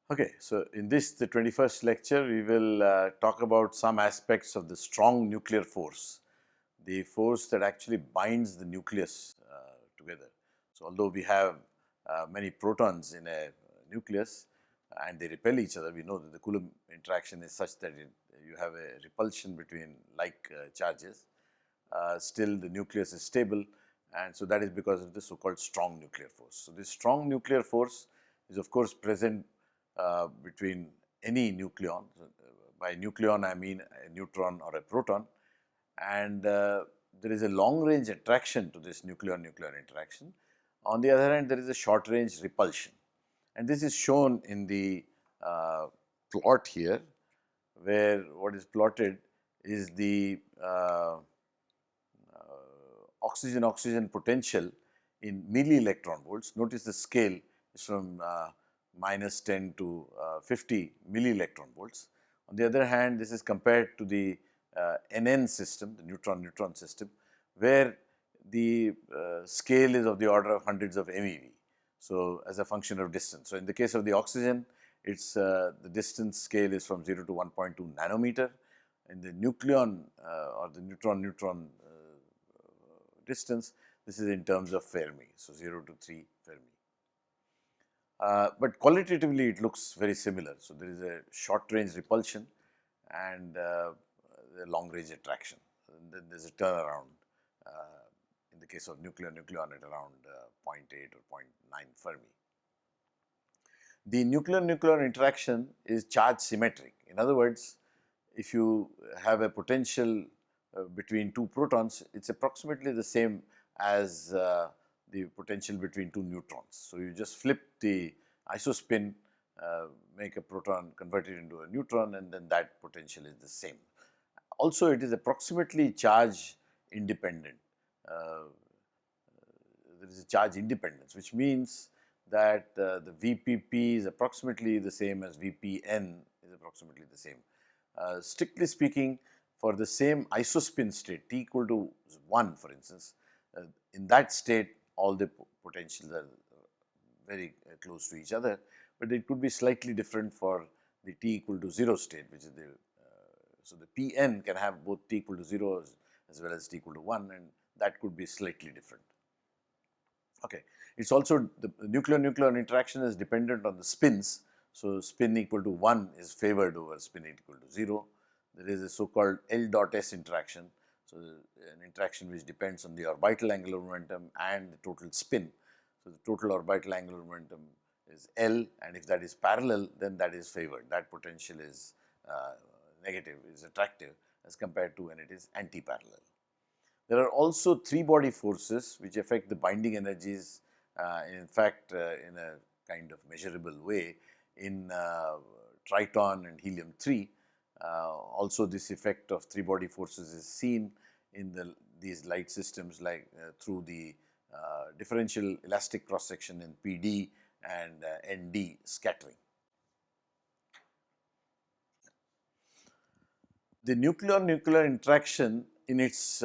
Okay, so in this, the 21st lecture, we will talk about some aspects of the strong nuclear force, the force that actually binds the nucleus together. So, although we have many protons in a nucleus and they repel each other, we know that the Coulomb interaction is such that you have a repulsion between like charges. Still, the nucleus is stable, and so that is because of the so-called strong nuclear force. So, this strong nuclear force is of course present between any nucleon. By nucleon, I mean a neutron or a proton, and there is a long range attraction to this nucleon-nucleon interaction. On the other hand, there is a short range repulsion, and this is shown in the plot here, where what is plotted is the oxygen-oxygen potential in milli electron volts. Notice the scale is from -10 to 50 milli electron volts. On the other hand, this is compared to the NN system, the neutron-neutron system, where the scale is of the order of hundreds of MeV. So, as a function of distance. So, in the case of the oxygen, it's the distance scale is from 0 to 1.2 nanometer. In the nucleon or the neutron-neutron distance, this is in terms of Fermi, so 0 to 3 Fermi. But qualitatively, it looks very similar. So, there is a short range repulsion and a long range attraction. And then there is a turnaround in the case of nucleon-nucleon at around 0.8 or 0.9 Fermi. The nucleon-nucleon interaction is charge symmetric. In other words, if you have a potential between two protons, it is approximately the same as the potential between two neutrons. So, you just flip the isospin, make a proton, convert it into a neutron, and then that potential is the same. Also, it is approximately charge independent. There is a charge independence, which means that the VPP is approximately the same as VPN is approximately the same. Strictly speaking, for the same isospin state t equal to 1, for instance, in that state all the potentials are very close to each other, but it could be slightly different for the t equal to 0 state, which is the so the Pn can have both t equal to 0 as well as t equal to 1, and that could be slightly different. Okay. It is also the nucleon-nucleon interaction is dependent on the spins. So, spin equal to 1 is favored over spin equal to 0. There is a so-called L dot S interaction. So, an interaction which depends on the orbital angular momentum and the total spin. So, the total orbital angular momentum is L, and if that is parallel, then that is favored. That potential is negative, is attractive as compared to when it is anti-parallel. There are also three body forces which affect the binding energies, in fact, in a kind of measurable way in Triton and helium-3. Also, this effect of three body forces is seen in these light systems, like through the differential elastic cross section in PD and ND scattering. The nucleon-nucleon interaction in its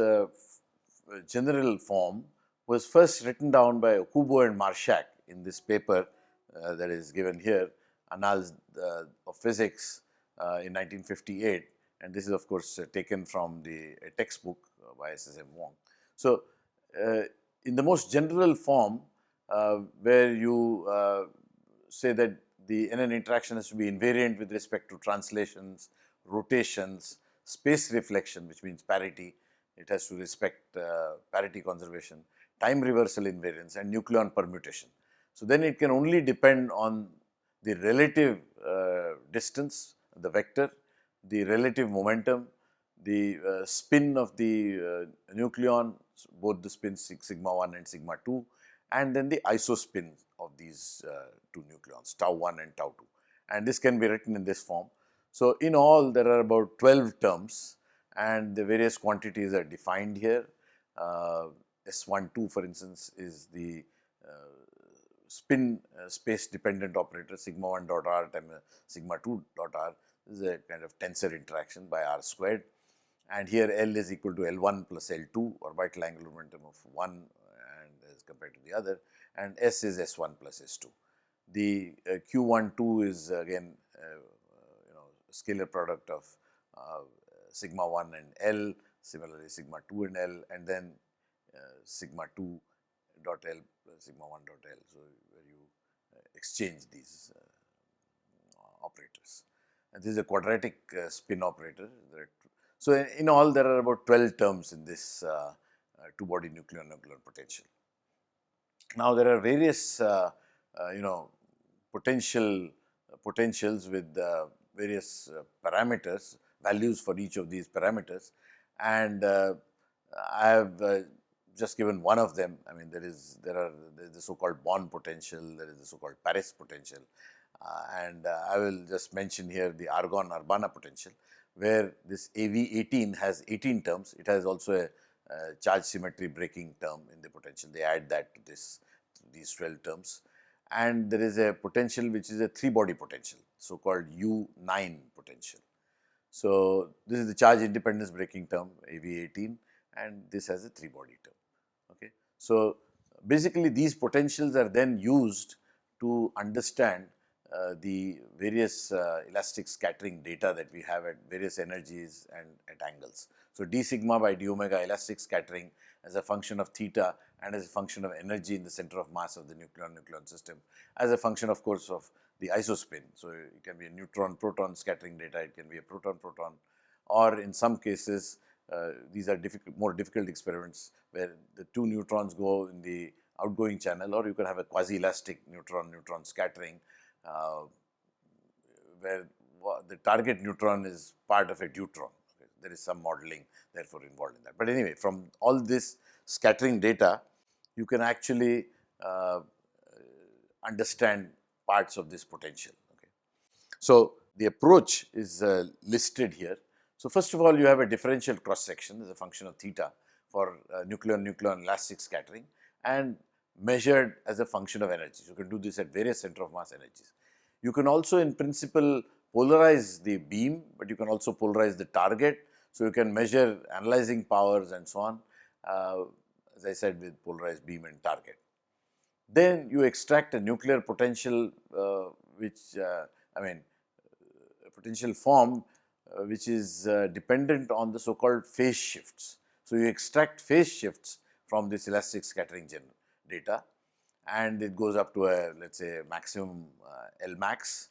general form was first written down by Okubo and Marshak in this paper that is given here, Annals of Physics in 1958, and this is of course taken from the textbook by SSM Wong. So, in the most general form, where you say that the NN interaction has to be invariant with respect to translations, rotations, space reflection, which means parity. It has to respect parity conservation, time reversal invariance, and nucleon permutation. So, then it can only depend on the relative distance, the vector, the relative momentum, the spin of the nucleon, both the spins sigma 1 and sigma 2, and then the isospin of these two nucleons, tau 1 and tau 2. And this can be written in this form. So, in all, there are about 12 terms, and the various quantities are defined here. S12, for instance, is the spin space dependent operator, sigma 1 dot r times sigma 2 dot r. This is a kind of tensor interaction by r squared, and here L is equal to L1 plus L2, orbital angular momentum of one and as compared to the other, and S is S1 plus S2. The Q12 is again scalar product of sigma 1 and L, similarly sigma 2 and L, and then sigma 2 dot L plus sigma 1 dot L. So, where you exchange these operators. And this is a quadratic spin operator. So, in all there are about 12 terms in this two-body nucleon potential. Now, there are various potentials with various parameters, values for each of these parameters, and I have just given one of them. I mean, there is the so-called Born potential, there is the so-called Paris potential, and I will just mention here the Argon-Urbana potential, where this AV18 has 18 terms. It has also a charge symmetry breaking term in the potential. They add that to these 12 terms. And there is a potential which is a three-body potential, so-called U9 potential. So, this is the charge independence breaking term AV18, and this has a three-body term. Okay. So, basically these potentials are then used to understand the various elastic scattering data that we have at various energies and at angles. So, d sigma by d omega elastic scattering as a function of theta and as a function of energy in the center of mass of the nucleon system, as a function of course of the isospin. So, it can be a neutron-proton scattering data, it can be a proton-proton, or in some cases these are more difficult experiments where the two neutrons go in the outgoing channel, or you can have a quasi-elastic neutron-neutron scattering where the target neutron is part of a deuteron. Okay. There is some modeling therefore involved in that. But anyway, from all this scattering data, you can actually understand parts of this potential. Okay. So, the approach is listed here. So, first of all, you have a differential cross section as a function of theta for nucleon elastic scattering and measured as a function of energy. You can do this at various center of mass energies. You can also in principle polarize the beam, but you can also polarize the target. So, you can measure analyzing powers and so on, as I said, with polarized beam and target. Then you extract a nuclear potential potential form which is dependent on the so-called phase shifts. So, you extract phase shifts from this elastic scattering data, and it goes up to a, let us say, maximum L max,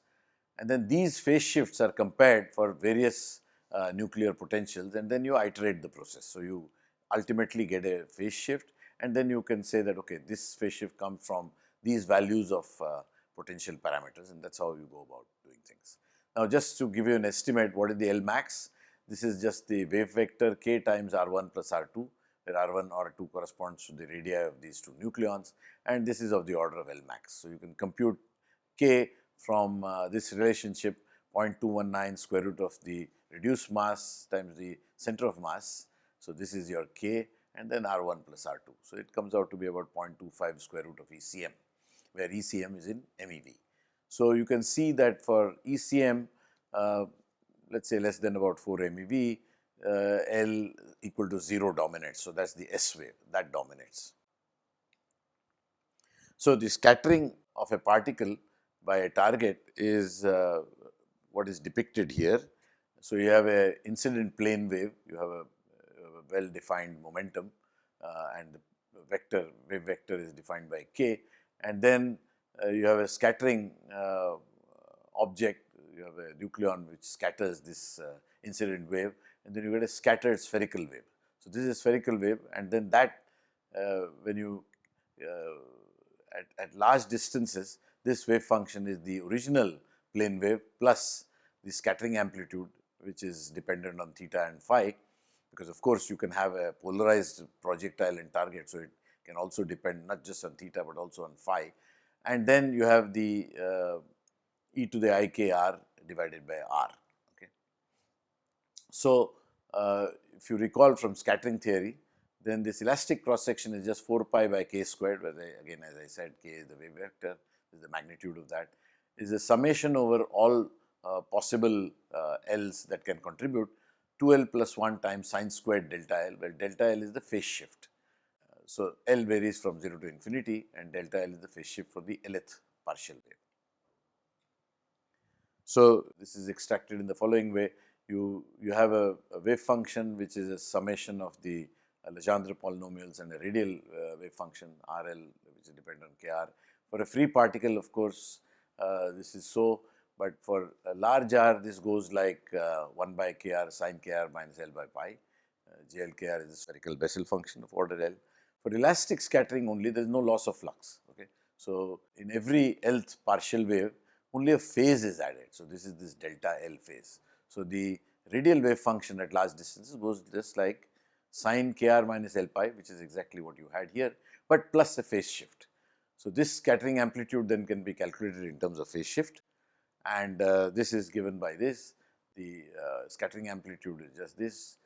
and then these phase shifts are compared for various nuclear potentials, and then you iterate the process. So, you ultimately get a phase shift, and then you can say that okay, this phase shift comes from these values of potential parameters, and that is how you go about doing things. Now, just to give you an estimate, what is the L max? This is just the wave vector k times R1 plus R2, where R1 or R2 corresponds to the radii of these two nucleons, and this is of the order of L max. So, you can compute k from this relationship 0.219 square root of the reduced mass times the center of mass. So, this is your k, and then R1 plus R2. So, it comes out to be about 0.25 square root of ECM, where ECM is in MeV. So, you can see that for ECM, let us say less than about 4 MeV, L equal to 0 dominates. So, that is the S wave that dominates. So, the scattering of a particle by a target is what is depicted here. So, you have a incident plane wave, you have a well defined momentum and the wave vector is defined by k, and then you have a scattering object, you have a nucleon which scatters this incident wave, and then you get a scattered spherical wave. So, this is a spherical wave, and then that when you at large distances, this wave function is the original plane wave plus the scattering amplitude, which is dependent on theta and phi, because of course you can have a polarized projectile and target. So, it can also depend not just on theta, but also on phi, and then you have the e to the ikr divided by r. Okay. So, if you recall from scattering theory, then this elastic cross section is just 4 pi by k squared, where again as I said, k is the wave vector, is the magnitude of that, is a summation over all possible L's that can contribute, 2L plus 1 times sine squared delta L, where delta L is the phase shift. So, L varies from 0 to infinity, and delta L is the phase shift for the Lth partial wave. So, this is extracted in the following way. You have a wave function which is a summation of the Legendre polynomials and a radial wave function RL which is dependent on Kr. For a free particle, of course, this is so, but for a large R, this goes like 1 by Kr sin Kr minus L by pi. GL-Kr is a spherical Bessel function of order L. For elastic scattering only, there is no loss of flux. Okay. So, in every Lth partial wave, only a phase is added. So, this is this delta L phase. So, the radial wave function at large distances goes just like sin Kr minus L pi, which is exactly what you had here, but plus a phase shift. So, this scattering amplitude then can be calculated in terms of phase shift, and this is given by this. The scattering amplitude is just this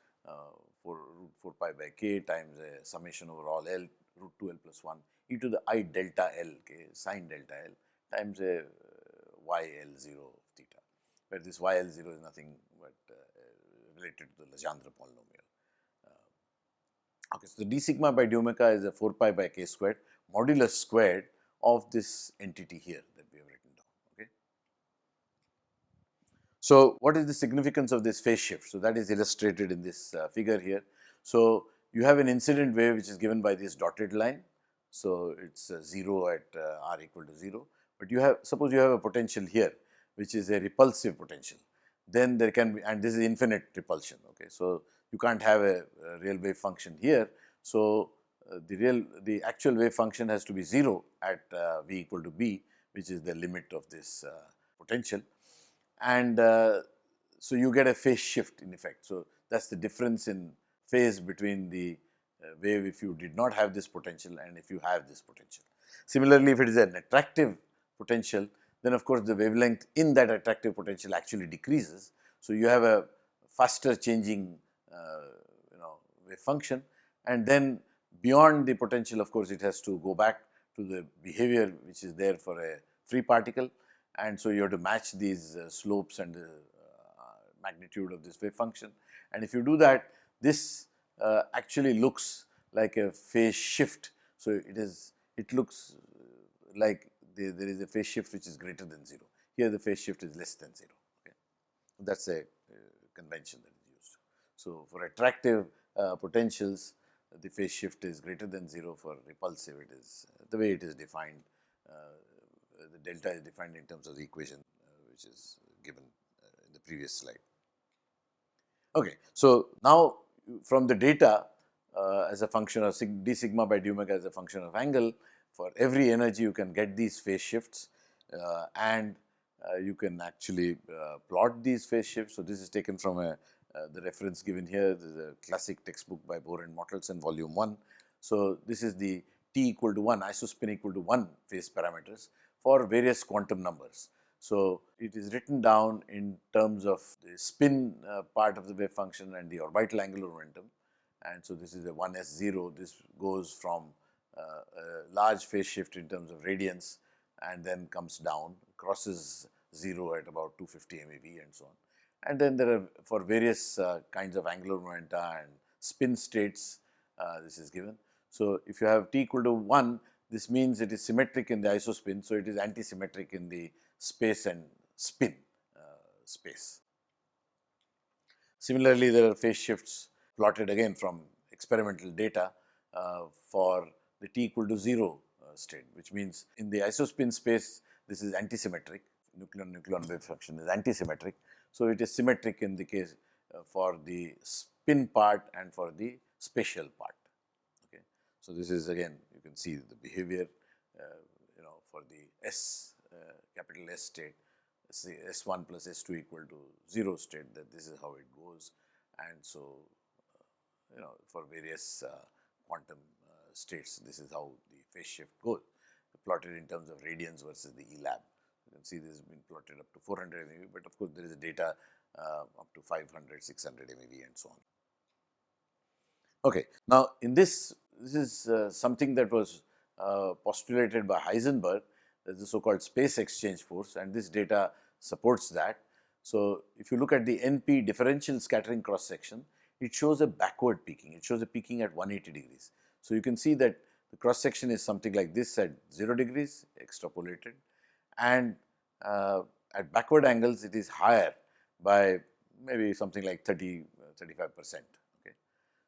for root 4 pi by k times a summation over all L root 2 L plus 1 e to the I delta L k sin delta L times a y L 0 of theta, where this y L 0 is nothing but related to the Legendre polynomial. Okay, so the d sigma by d omega is a 4 pi by k squared modulus squared of this entity here that we have written down. Okay. So, what is the significance of this phase shift? So, that is illustrated in this figure here. So, you have an incident wave which is given by this dotted line. So, it is 0 at r equal to 0, but you have, suppose you have a potential here which is a repulsive potential, then there can be, and this is infinite repulsion. Okay. So, you can't have a real wave function here. So, the actual wave function has to be 0 at v equal to b, which is the limit of this potential, and so you get a phase shift in effect. So, that is the difference in phase between the wave if you did not have this potential and if you have this potential. Similarly, if it is an attractive potential, then of course, the wavelength in that attractive potential actually decreases. So, you have a faster changing wave function, and then beyond the potential, of course, it has to go back to the behavior which is there for a free particle, and so you have to match these slopes and the magnitude of this wave function. And if you do that, this actually looks like a phase shift. So, it looks like there is a phase shift which is greater than 0. Here the phase shift is less than 0. Okay. That is a convention that is used. So, for attractive potentials, the phase shift is greater than 0. For repulsive, it is the way it is defined. The delta is defined in terms of the equation which is given in the previous slide. Okay. So, now from the data as a function of d sigma by d omega as a function of angle, for every energy you can get these phase shifts and you can actually plot these phase shifts. So, this is taken from the reference given here. This is a classic textbook by Bohr and Mortelson, volume 1. So, this is the t equal to 1, isospin equal to 1 phase parameters for various quantum numbers. So, it is written down in terms of the spin part of the wave function and the orbital angular momentum, and so this is a 1s0. This goes from a large phase shift in terms of radians and then comes down, crosses 0 at about 250 MeV and so on. And then there are for various kinds of angular momenta and spin states, this is given. So, if you have t equal to 1, this means it is symmetric in the isospin. So, it is anti-symmetric in the space and spin space. Similarly, there are phase shifts plotted again from experimental data for the t equal to 0 state, which means in the isospin space this is anti-symmetric, nucleon wave function is anti-symmetric. So, it is symmetric in the case for the spin part and for the spatial part. Okay. So, this is again you can see the behavior for the capital S state, S1 plus S2 equal to 0 state, that this is how it goes. And so, for various quantum states, this is how the phase shift goes, plotted in terms of radians versus the ELAB. You can see this has been plotted up to 400 MeV, but of course, there is data up to 500, 600 MeV and so on. Okay. Now, in this is something that was postulated by Heisenberg. There is the so-called space exchange force, and this data supports that. So, if you look at the NP differential scattering cross section, it shows a backward peaking. It shows a peaking at 180 degrees. So, you can see that the cross section is something like this at 0 degrees extrapolated, and at backward angles it is higher by maybe something like 30-35%. Okay.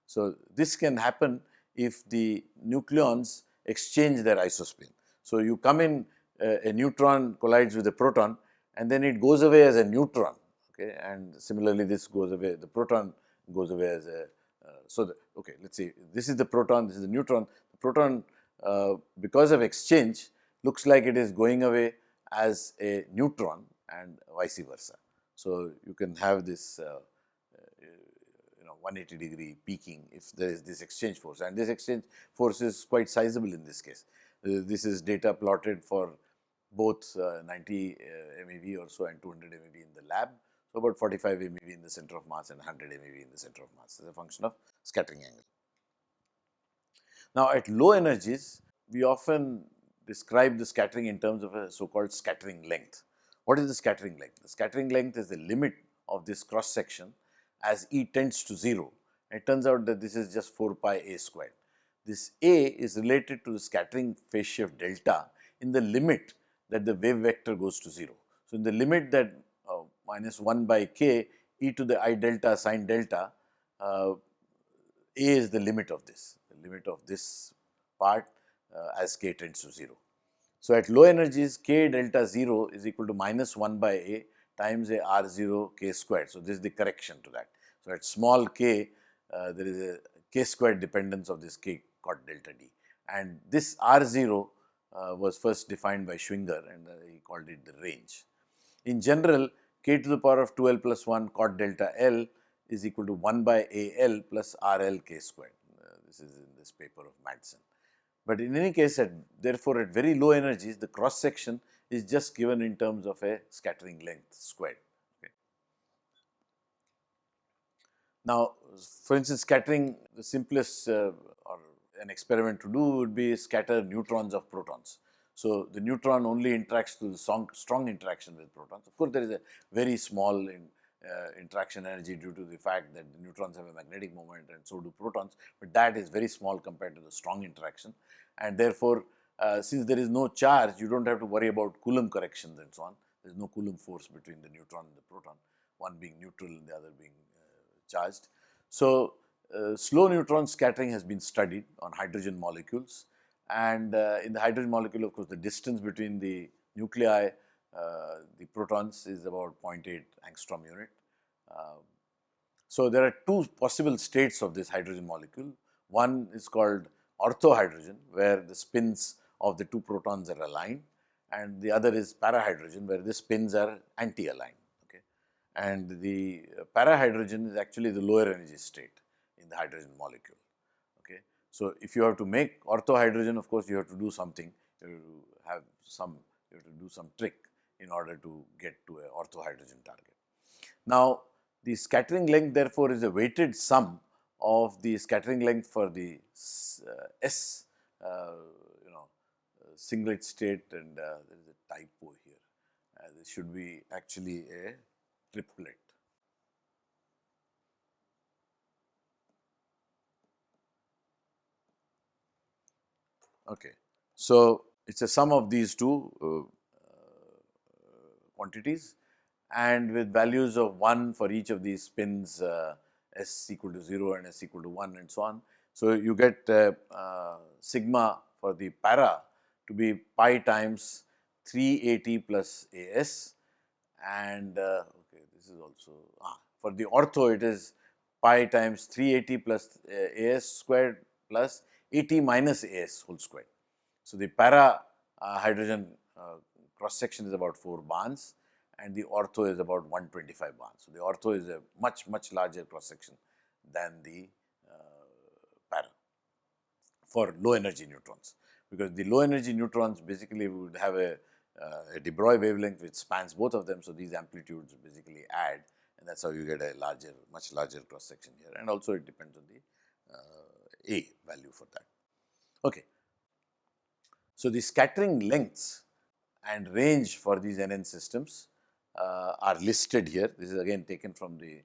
So, this can happen if the nucleons exchange their isospin. So, you come in, a neutron collides with a proton and then it goes away as a neutron, okay, and similarly this goes away, the proton goes away as a, okay, let us see, this is the proton, this is the neutron. The proton, because of exchange, looks like it is going away as a neutron and vice versa. So, you can have this 180-degree peaking if there is this exchange force, and this exchange force is quite sizable in this case. This is data plotted for both 90 MeV or so and 200 MeV in the lab. So, about 45 MeV in the center of mass and 100 MeV in the center of mass as a function of scattering angle. Now, at low energies, we often describe the scattering in terms of a so-called scattering length. What is the scattering length? The scattering length is the limit of this cross section as E tends to 0. It turns out that this is just 4 pi a squared. This a is related to the scattering phase shift delta in the limit that the wave vector goes to 0. So, in the limit that minus 1 by k e to the I delta sine delta, a is the limit of this part as k tends to 0. So, at low energies k delta 0 is equal to minus 1 by a times a r 0 k squared. So, this is the correction to that. So, at small k there is a k squared dependence of this k cot delta d, and this r 0 was first defined by Schwinger and he called it the range. In general, k to the power of 2l plus 1 cot delta l is equal to 1 by a l plus r l k squared. This is in this paper of Madsen. But in any case, therefore, at very low energies, the cross section is just given in terms of a scattering length squared. Okay. Now, for instance, scattering, the simplest or an experiment to do would be scatter neutrons of protons. So, the neutron only interacts through the strong interaction with protons. Of course, there is a very small interaction energy due to the fact that the neutrons have a magnetic moment and so do protons, but that is very small compared to the strong interaction, and therefore, since there is no charge, you do not have to worry about Coulomb corrections and so on. There is no Coulomb force between the neutron and the proton, one being neutral and the other being charged. So, slow neutron scattering has been studied on hydrogen molecules, and in the hydrogen molecule, of course, the distance between the nuclei, the protons is about 0.8 angstrom unit. So, there are two possible states of this hydrogen molecule. One is called orthohydrogen, where the spins of the two protons are aligned, and the other is parahydrogen, where the spins are anti-aligned. Okay. And the parahydrogen is actually the lower energy state in the hydrogen molecule. Okay. So, if you have to make orthohydrogen, of course, you have to do something, you have to do some trick in order to get to a orthohydrogen target. Now, the scattering length therefore is a weighted sum of the scattering length for the S singlet state, and there is a typo here. This should be actually a triplet. Okay. So, it is a sum of these two quantities, and with values of 1 for each of these spins, S equal to 0 and S equal to 1 and so on. So, you get sigma for the para to be pi times 3AT plus AS, and okay, this is also for the ortho it is pi times 3AT plus AS squared plus AT minus AS whole squared. So, the para hydrogen cross section is about 4 barns and the ortho is about 125 barns. So, the ortho is a much larger cross section than the para for low energy neutrons, because the low energy neutrons basically would have a de Broglie wavelength which spans both of them. So, these amplitudes basically add, and that is how you get a much larger cross section here, and also it depends on the A value for that. Okay. So, the scattering lengths and range for these NN systems are listed here. This is again taken from the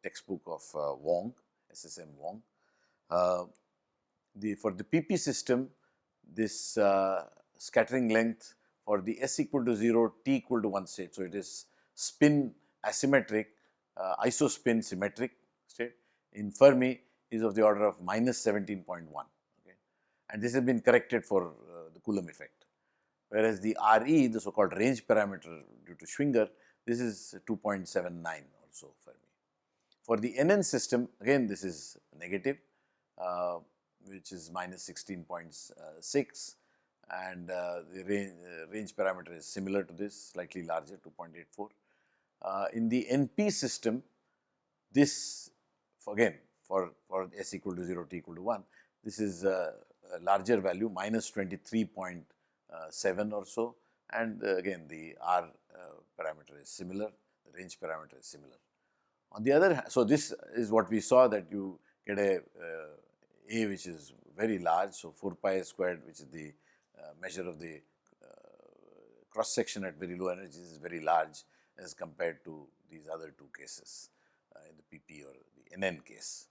textbook of Wong, SSM Wong. For the PP system, this scattering length for the s equal to 0, t equal to 1 state. So, it is spin asymmetric, isospin symmetric state. In Fermi is of the order of minus 17.1, okay, and this has been corrected for the Coulomb effect. Whereas the Re, the so called range parameter due to Schwinger, this is 2.79 or so Fermi. For the NN system, again this is negative, which is minus 16.6, and the range parameter is similar to this, slightly larger, 2.84. In the NP system, this again for s equal to 0, t equal to 1, this is a larger value, minus 23.7 or so, and again the R parameter is similar, the range parameter is similar. On the other hand, so this is what we saw, that you get a which is very large, so 4 pi squared, which is the measure of the cross section at very low energies, is very large as compared to these other two cases in the PP or the NN case.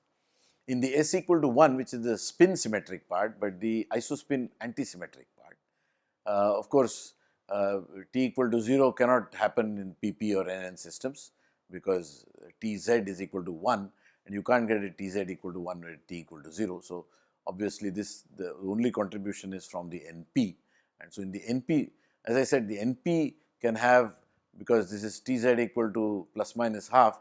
In the S equal to 1, which is the spin symmetric part, but the isospin antisymmetric part, of course, t equal to 0 cannot happen in PP or NN systems, because Tz is equal to 1, and you can't get a Tz equal to 1 with t equal to 0. So, obviously, the only contribution is from the NP, and so in the NP, as I said, the NP can have, because this is Tz equal to plus minus half,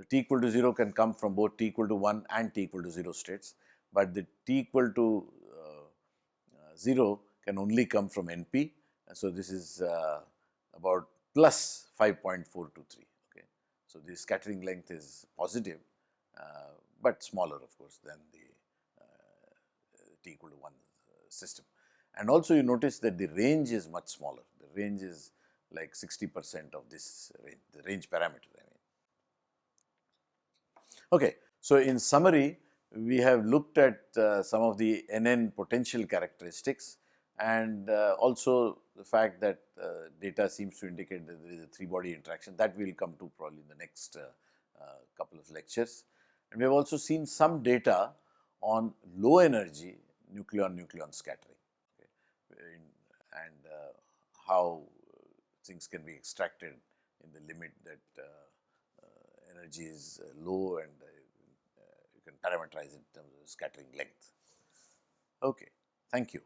t equal to 0 can come from both t equal to 1 and t equal to 0 states, but the t equal to 0 can only come from NP, and so this is about plus 5.423. Okay. So, the scattering length is positive, but smaller of course than the t equal to 1 system. And also you notice that the range is much smaller, the range is like 60% of this range, the range parameter I mean. Okay. So, in summary, we have looked at some of the NN potential characteristics, and also the fact that data seems to indicate that there is a 3-body interaction, that we will come to probably in the next couple of lectures. And we have also seen some data on low energy nucleon scattering, okay, and how things can be extracted in the limit that energy is low, and you can parameterize it in terms of scattering length. Okay, thank you.